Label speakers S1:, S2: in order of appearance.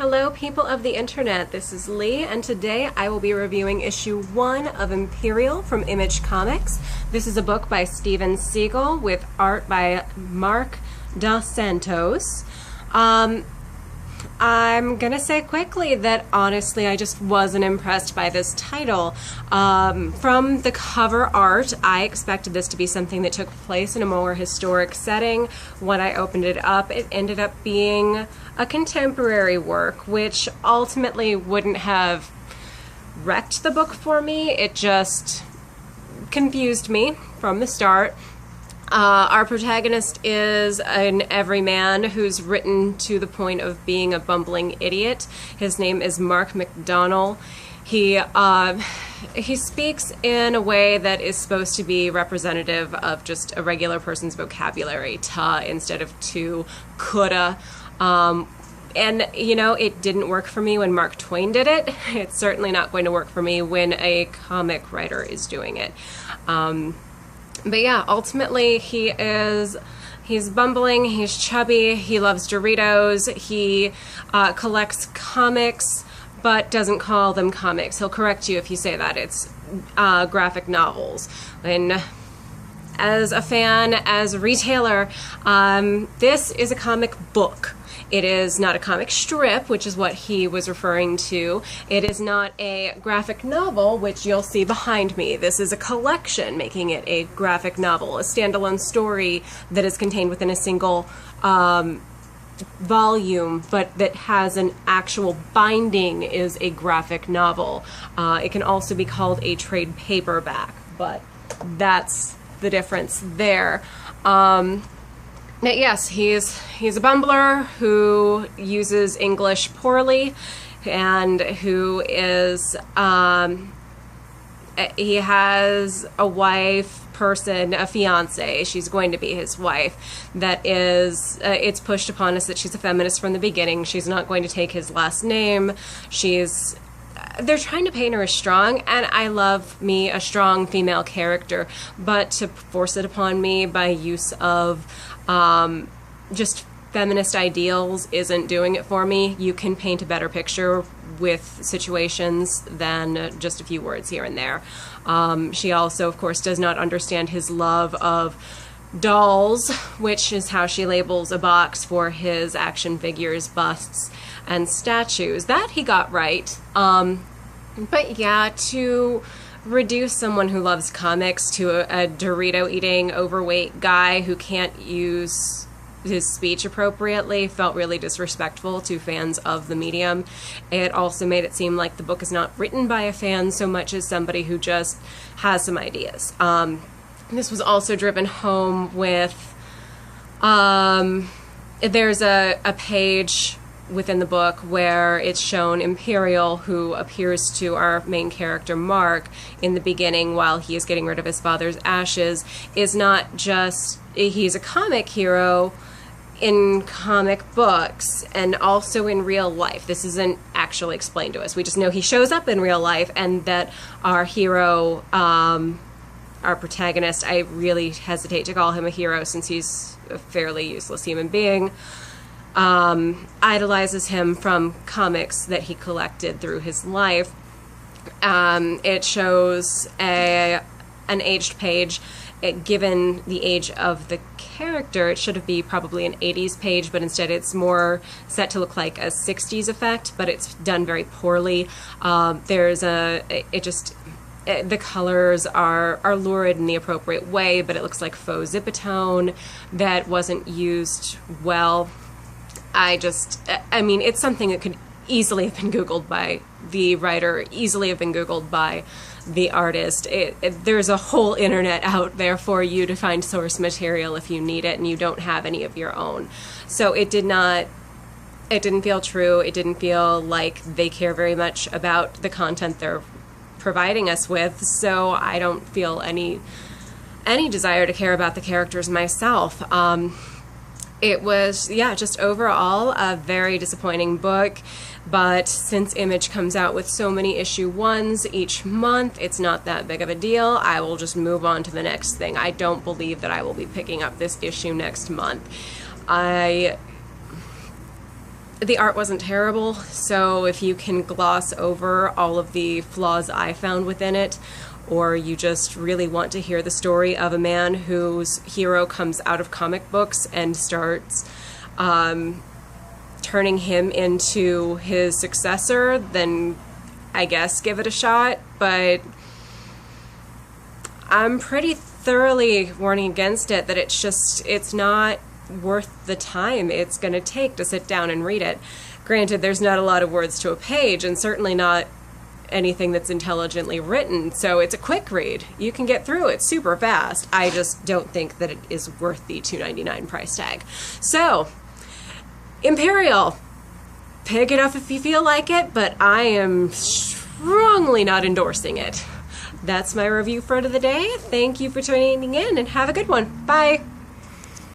S1: Hello people of the internet, this is Lee, and today I will be reviewing issue 1 of Imperial from Image Comics. This is a book by Steven Seagle with art by Mark Dos Santos. I'm gonna say quickly that honestly I just wasn't impressed by this title. From the cover art, I expected this to be something that took place in a more historic setting. When I opened it up, it ended up being a contemporary work, which ultimately wouldn't have wrecked the book for me. It just confused me from the start. Our protagonist is an everyman who's written to the point of being a bumbling idiot. His name is Mark McDonnell. He speaks in a way that is supposed to be representative of just a regular person's vocabulary, ta instead of to, coulda. And, you know, it didn't work for me when Mark Twain did it. It's certainly not going to work for me when a comic writer is doing it. But yeah, ultimately he's bumbling, he's chubby, he loves Doritos, he collects comics, but doesn't call them comics. He'll correct you if you say that. It's graphic novels. And as a fan, as a retailer, this is a comic book. It is not a comic strip, which is what he was referring to. It is not a graphic novel, which you'll see behind me. This is a collection, making it a graphic novel, a standalone story that is contained within a single volume, but that has an actual binding, is a graphic novel. It can also be called a trade paperback, but that's the difference there. Yes, he's a bumbler who uses English poorly, and who is he has a wife, a fiance. She's going to be his wife. That is, it's pushed upon us that she's a feminist from the beginning. She's not going to take his last name. They're trying to paint her as strong, and I love me a strong female character, but to force it upon me by use of just feminist ideals isn't doing it for me. You can paint a better picture with situations than just a few words here and there. She also, of course, does not understand his love of dolls, which is how she labels a box for his action figures, busts, and statues. That he got right. But yeah, to reduce someone who loves comics to a Dorito-eating, overweight guy who can't use his speech appropriately felt really disrespectful to fans of the medium. It also made it seem like the book is not written by a fan so much as somebody who just has some ideas. This was also driven home with, there's a page within the book where it's shown Imperial, who appears to our main character Mark in the beginning while he is getting rid of his father's ashes, is not just, he's a comic hero in comic books and also in real life. This isn't actually explained to us. We just know he shows up in real life, and that our hero, our protagonist, I really hesitate to call him a hero since he's a fairly useless human being, idolizes him from comics that he collected through his life. It shows an aged page. Given the age of the character, it should be probably an 80s page, but instead it's more set to look like a 60s effect, but it's done very poorly. The colors are lurid in the appropriate way, but it looks like faux zipatone that wasn't used well. I mean, it's something that could easily have been Googled by the writer, easily have been Googled by the artist. There's a whole internet out there for you to find source material if you need it and you don't have any of your own. So it didn't feel true. It didn't feel like they care very much about the content they're providing us with, so I don't feel any desire to care about the characters myself. It was, yeah, just overall a very disappointing book, but since Image comes out with so many issue 1s each month, it's not that big of a deal. I will just move on to the next thing. I don't believe that I will be picking up this issue next month. The art wasn't terrible, so if you can gloss over all of the flaws I found within it, or you just really want to hear the story of a man whose hero comes out of comic books and starts turning him into his successor, then I guess give it a shot. But I'm pretty thoroughly warning against it, that it's not worth the time it's going to take to sit down and read it. Granted, there's not a lot of words to a page, and certainly not anything that's intelligently written, so it's a quick read. You can get through it super fast. I just don't think that it is worth the $2.99 price tag. So, Imperial, pick it up if you feel like it, but I am strongly not endorsing it. That's my review for the day. Thank you for tuning in, and have a good one. Bye!